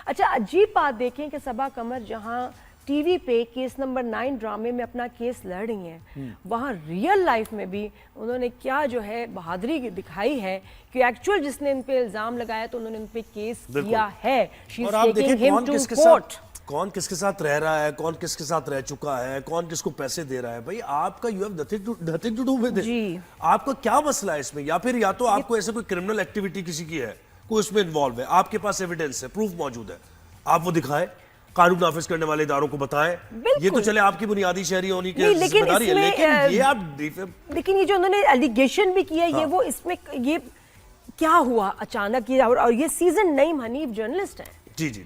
اچھا عجیب بات دیکھیں کہ صبا قمر جہاں ٹی وی پہ کیس نمبر 9 ڈرامے میں اپنا کیس لڑ رہی ہیں، وہاں ریئل لائف میں بھی انہوں نے کیا جو ہے بہادری دکھائی ہے کہ ایکچوئل جس نے ان پہ الزام لگایا تو انہوں نے ان پہ کیس کیا ہے. اور آپ دیکھیں کون کس کے ساتھ رہ رہا ہے، کون کس کے ساتھ رہ چکا ہے، کون کس کو پیسے دے رہا ہے. بھائی آپ کا you have nothing to do with it. آپ کا کیا مسئلہ ہے اس میں؟ یا تو آپ کو ایسے کوئی کرمنل ایکٹیویٹی کسی کی ہے، کوئی اس میں انوالو ہے، آپ کے پاس ایویڈنس ہے، پروف موجود ہے، آپ وہ دکھائیں، قانون نافذ کرنے والے اداروں کو بتائیں. یہ تو چلے آپ کی بنیادی شہری ہونی کی ذمہ داری ہے، لیکن یہ آپ لیکن یہ جو انہوں نے ایلیگیشن بھی کیا یہ وہ اس میں یہ کیا ہوا اچانک، اور یہ سیزن نعیم حنیف جرنلسٹ ہیں. جی جی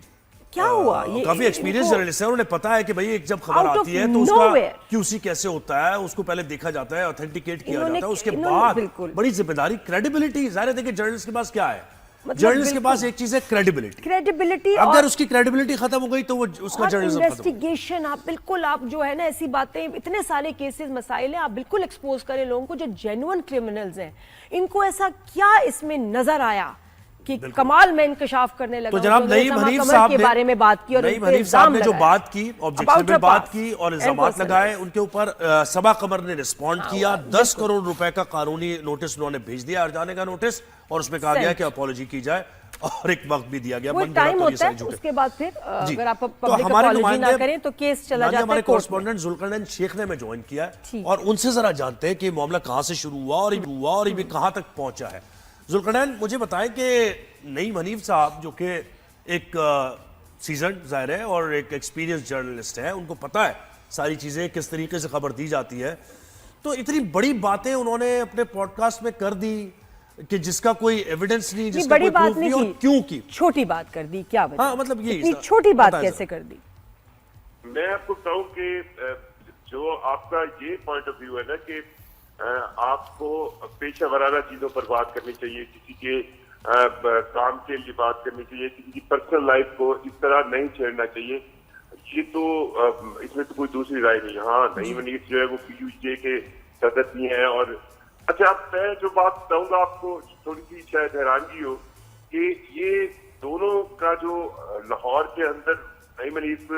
کیا ہوا؟ کافی ایکسپیرینس جرنلسٹ ہے، انہوں نے پتا ہے کہ بھئی ایک جب خبر آتی ہے تو اس کا QC کیسے ہوتا ہے، اس کو پہلے دیکھا جاتا ہے، اوتھینٹیکیٹ کیا جاتا ہے، اس کے بعد بڑی ذمہ داری، کریڈیبلٹی. ظاہر ہے دیکھیں جرنلسٹ کے پاس کیا ہے، جرنلسٹ کے پاس ایک چیز ہے کریڈیبلٹی. اگر اس کی کریڈیبلٹی ختم ہو گئی تو وہ اس کا جرنلزم ختم. انویسٹیگیشن آپ بالکل آپ جو ہے نا ایسی باتیں، اتنے سارے کیسز مسائل ہیں، آپ بالکل ایکسپوز کریں لوگوں کو جو جینوئن کرمنلز ہیں. ان کو ایسا کیا اس میں نظر آیا کہ کمال میں انکشاف کرنے لگا. تو جناب نعیم حنیف صاحب کے بارے میں بات کی اور نعیم حنیف صاحب نے جو بات کی، آبجیکشن میں بات کی اور الزامات لگائے، ان کے اوپر صبا قمر نے رسپونڈ کیا. 10 کروڑ روپے کا قانونی نوٹس انہوں نے بھیج دیا، ارجانے کا نوٹس، اور اس میں کہا گیا کہ اپالوجی کی جائے اور ایک وقت بھی دیا گیا. وہ ٹائم ہوتا ہے اس کے بعد پھر اگر آپ پبلک اپالوجی نہ کریں تو کیس چلا جاتا ہے. ہمارے کورسپونڈنٹ ذوالقرنین شیخ نے ہمیں جوائن کیا ہے اور ان سے ذرا جانتے ہیں کہ معاملہ کہاں سے شروع ہوا اور یہ بھی کہاں تک پہنچا ہے. ذوالقرنین مجھے بتائیں کہ نعیم حنیف صاحب جو کہ ایک سیزن ظاہر ہے اور ایک ایکسپیرینس جرنلسٹ ہے، ان کو پتہ ہے ساری چیزیں کس طریقے سے خبر دی جاتی ہے، تو اتنی بڑی باتیں انہوں نے اپنے پوڈ کاسٹ میں کر دی کہ جس کا کوئی ایویڈنس نہیں، جس کا کوئی پروف نہیں، اور کیوں کی چھوٹی بات کر دی؟ کیا وجہ؟ ہاں مطلب یہ اتنی چھوٹی بات کیسے کر دی؟ میں آپ کو بتاؤں کہ جو آپ کا یہ پوائنٹ آف ویو ہے نا کہ آپ کو پیشہ ورانہ چیزوں پر بات کرنی چاہیے، کسی کے کام کے لیے بات کرنی چاہیے، کسی کی پرسنل لائف کو اس طرح نہیں چھیڑنا چاہیے، یہ تو اس میں تو کوئی دوسری رائے نہیں. ہاں نعیم حنیف جو ہے وہ PUJ کے صدر بھی ہیں. اور اچھا میں جو بات بتاؤں گا آپ کو تھوڑی سی شاید حیرانگی ہو کہ یہ دونوں کا جو لاہور کے اندر نعیم حنیف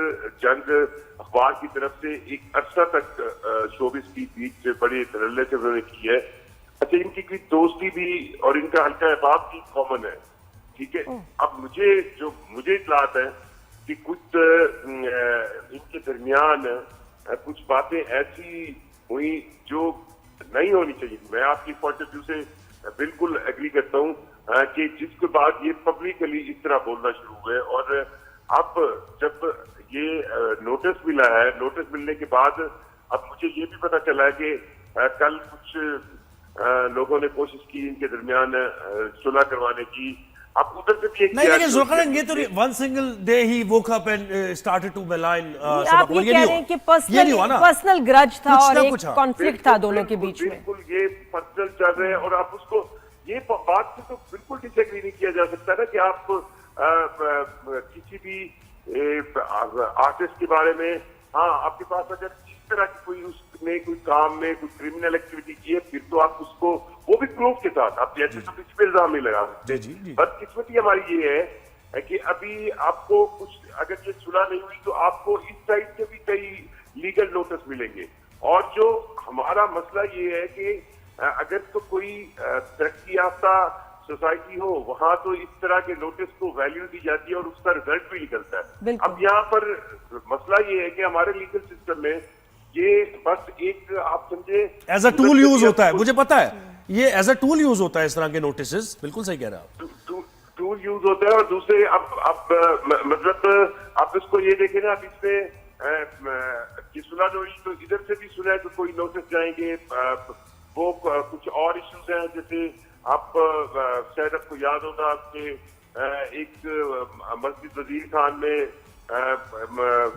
جنگ اخبار کی طرف سے ایک عرصہ تک شوبز کی بیچ بڑے دھڑلے سے انہوں نے کی ہے. اچھا ان کی کوئی دوستی بھی اور ان کا حلقہ احباب بھی کامن ہے، ٹھیک ہے. اب مجھے اطلاعات ہے کہ کچھ ان کے درمیان کچھ باتیں ایسی ہوئی جو نہیں ہونی چاہیے. میں آپ کی پوائنٹ آف ویو سے بالکل ایگری کرتا ہوں کہ جس کے بعد یہ پبلکلی اس طرح بولنا شروع ہوئے. اور اب جب یہ نوٹس ملا ہے، نوٹس ملنے کے بعد اب مجھے یہ بھی پتا چلا ہے کہ کل کچھ لوگوں نے کوشش کی ان کے درمیان صلح کروانے کی. اب ادھر سے بھی نہیں، لیکن ذوالقرنین یہ تو one single day he woke up and started to malign. آپ یہ کہہ رہے ہیں کہ پرسنل گرج تھا اور ایک کانفلکٹ تھا دونوں کے بیچ میں. بالکل یہ پرسنل چل رہے ہیں اور آپ اس کو یہ بات سے تو بالکل ڈس ایگری نہیں کیا جا سکتا نا کہ آپ کسی بھی آرٹسٹ کے بارے میں، ہاں آپ کے پاس اگر اس طرح کی کوئی اس نے کوئی کام میں کوئی کرمنل ایکٹیویٹی کی ہے پھر تو آپ اس کو وہ بھی پروف کے ساتھ آپ جیسے تو کسی پہ الزام نہیں لگا سکتے. بدقسمتی ہماری یہ ہے کہ ابھی آپ کو کچھ اگر یہ صلح نہیں ہوئی تو آپ کو اس سائڈ سے بھی کئی لیگل نوٹس ملیں گے. اور جو ہمارا مسئلہ یہ ہے کہ اگر تو کوئی ترقی یافتہ سوسائٹی ہو وہاں تو اس طرح کے نوٹس کو ویلیو دی جاتی ہے اور اس کا رزلٹ بھی نکلتا ہے. اب یہاں پر مسئلہ یہ ہے کہ ہمارے لیگل سسٹم میں یہ بس ایک آپ سمجھے ایز اے ٹول یوز ہوتا ہے. مجھے پتا ہے یہ ایز اے ٹول یوز ہوتا ہے اس طرح کے نوٹسز. بالکل صحیح کہہ رہا ہے آپ. ٹول یوز ہوتا ہے. اور دوسرے اب مطلب آپ اس کو یہ دیکھیں نا، اب اس میں صلح جو ہوئی تو ادھر سے بھی سنا تو کوئی نوٹس جائیں گے. وہ کچھ اور ایشوز ہیں جیسے آپ شاید آپ کو یاد ہوگا آپ کے ایک مسجد وزیر خان میں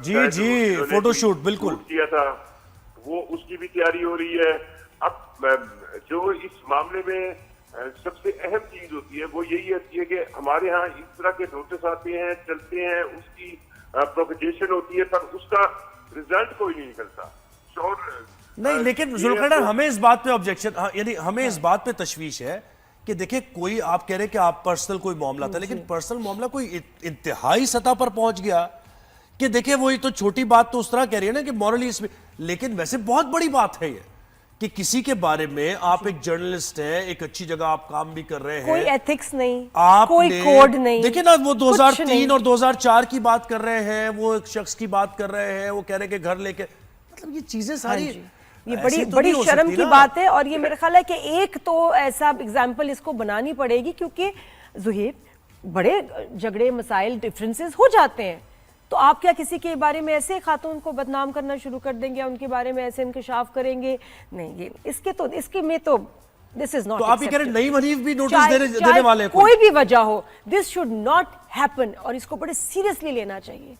جی فوٹو شوٹ بالکل کیا تھا، وہ اس کی بھی تیاری ہو رہی ہے. اب جو اس معاملے میں سب سے اہم چیز ہوتی ہے وہ یہی ہوتی ہے کہ ہمارے ہاں اس طرح کے نوٹس آتے ہیں، چلتے ہیں، اس کی پروپیگیشن ہوتی ہے پر اس کا رزلٹ کوئی نہیں نکلتا. نہیں لیکن ذوالقرنین ہمیں اس بات پہ آبجیکشن، یعنی ہمیں اس بات پہ تشویش ہے کہ دیکھیں کوئی آپ کہہ رہے کہ آپ پرسنل کوئی معاملہ تھا لیکن پرسنل معاملہ کوئی انتہائی سطح پر پہنچ گیا کہ دیکھیں وہی تو چھوٹی بات تو اس طرح کہہ رہی ہے نا کہ مورلی اس میں، لیکن ویسے بہت بڑی بات ہے یہ کہ کسی کے بارے میں آپ ایک جرنلسٹ ہیں، ایک اچھی جگہ آپ کام بھی کر رہے ہیں، کوئی ایتھکس نہیں، آپ کوئی کوڈ نہیں، دیکھیں نا وہ 2003 اور 2004 کی بات کر رہے ہیں، وہ ایک شخص کی بات کر رہے ہیں، وہ کہہ رہے کہ گھر لے کے، مطلب یہ چیزیں ساری یہ بڑی شرم کی بات ہے. اور یہ میرا خیال ہے کہ ایک تو ایسا اگزامپل اس کو بنانی پڑے گی، کیونکہ زہیب بڑے جھگڑے مسائل ڈیفرنسز ہو جاتے ہیں، تو آپ کیا کسی کے بارے میں ایسے خاتون کو بدنام کرنا شروع کر دیں گے، ان کے بارے میں ایسے انکشاف کریں گے؟ نہیں، یہ اس کے میں تو this is not تو آپ یہ کہہ رہے نئی منیف بھی نوٹس دینے والے ہیں، کوئی بھی وجہ ہو، this should not happen، اور اس کو بڑے سیریسلی لینا چاہیے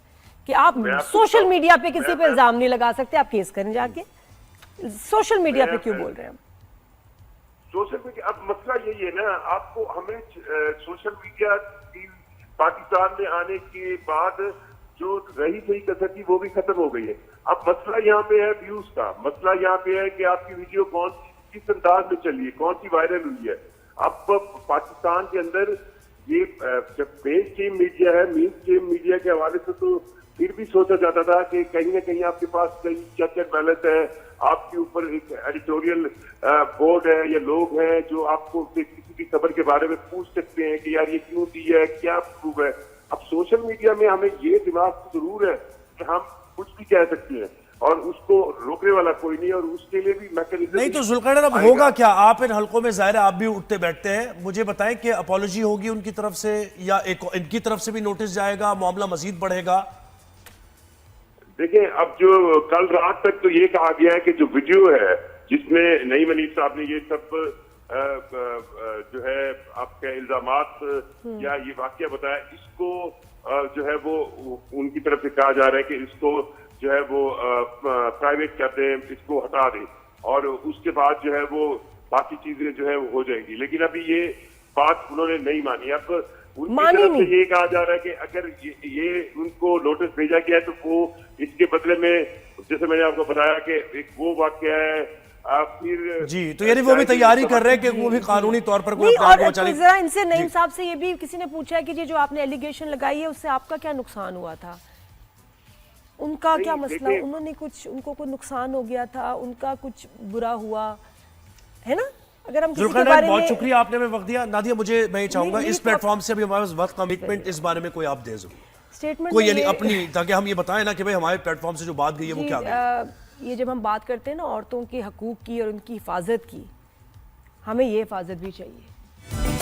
کہ آپ سوشل میڈیا پہ کسی پہ الزام نہیں لگا سکتے، آپ کیس کریں جا کے. سوشل میڈیا پہ کیوں بول رہے ہیں؟ سوشل میڈیا اب مسئلہ یہی ہے نا، آپ کو ہمیں سوشل میڈیا پاکستان میں آنے کے بعد جو رہی صحیح کثر تھی وہ بھی ختم ہو گئی ہے. اب مسئلہ یہاں پہ ہے ویوز کا، مسئلہ یہاں پہ ہے کہ آپ کی ویڈیو کس انداز میں چلی ہے، کون سی وائرل ہوئی ہے. اب پاکستان کے اندر یہ جب مین اسٹریم میڈیا ہے، مین اسٹریم میڈیا کے حوالے سے تو پھر بھی سوچا جاتا تھا کہ کہیں نہ کہیں آپ کے پاس کئی چیک اینڈ بیلنس ہے، آپ کے اوپر ایک ایڈیٹوریل بورڈ ہے یا لوگ ہیں جو آپ کو کسی بھی خبر کے بارے میں پوچھ سکتے ہیں کہ یار یہ کیوں دی ہے، کیا پروف ہے. اب سوشل میڈیا میں ہمیں یہ دماغ ضرور ہے کہ ہم کچھ بھی کہہ سکتے ہیں اور اس کو روکنے والا کوئی نہیں، اور اس کے لیے بھی میکینزم نہیں. تو ذوالقرنین اب ہوگا کیا؟ آپ ان حلقوں میں ظاہر ہے آپ بھی اٹھتے بیٹھتے ہیں، مجھے بتائیں کہ اپالوجی ہوگی ان کی طرف سے یا ان کی طرف سے بھی نوٹس جائے گا، معاملہ مزید بڑھے گا؟ دیکھیں اب جو کل رات تک تو یہ کہا گیا ہے کہ جو ویڈیو ہے جس میں نئی منیف صاحب نے یہ سب جو ہے آپ کے الزامات یا یہ واقعہ بتایا، اس کو جو ہے وہ ان کی طرف سے کہا جا رہا ہے کہ اس کو جو ہے وہ پرائیویٹ کر دیں، اس کو ہٹا دیں، اور اس کے بعد جو ہے وہ باقی چیزیں جو ہے وہ ہو جائیں گی. لیکن ابھی یہ بات انہوں نے نہیں مانی. اب ان کی طرف سے یہ کہا جا رہا ہے کہ اگر یہ ان کو نوٹس بھیجا گیا ہے تو وہ اس کے بدلے میں، جیسے میں نے آپ کو بتایا کہ ایک وہ واقعہ ہے پھر جی، تو یعنی وہ بھی تیاری کر رہے ہیں کہ وہ بھی قانونی طور پر کوئی اور ذرا ان سے نعیم صاحب سے یہ بھی کسی نے پوچھا ہے کہ جو آپ نے ایلیگیشن لگائی ہے اس سے آپ کا کیا نقصان ہوا تھا، ان کا کیا مسئلہ، انہوں نے کچھ، ان کو کوئی نقصان ہو گیا تھا، ان کا کچھ برا ہوا ہے نا؟ اگر ہم کسی کے بارے میں، بہت شکریہ آپ نے ہمیں وقت دیا. نادیہ مجھے میں یہ چاہوں گا اس پلیٹ فارم سے ابھی ہمارے پاس وقت کمٹمنٹ اس بارے میں کوئی آپ دے اسٹیٹمنٹ کوئی یعنی اپنی، تاکہ ہم یہ بتائیں نا کہ بھئی ہمارے پلیٹ فارم سے جو بات گئی ہے وہ کیا گئی. یہ جب ہم بات کرتے ہیں نا عورتوں کے حقوق کی اور ان کی حفاظت کی، ہمیں یہ حفاظت بھی چاہیے.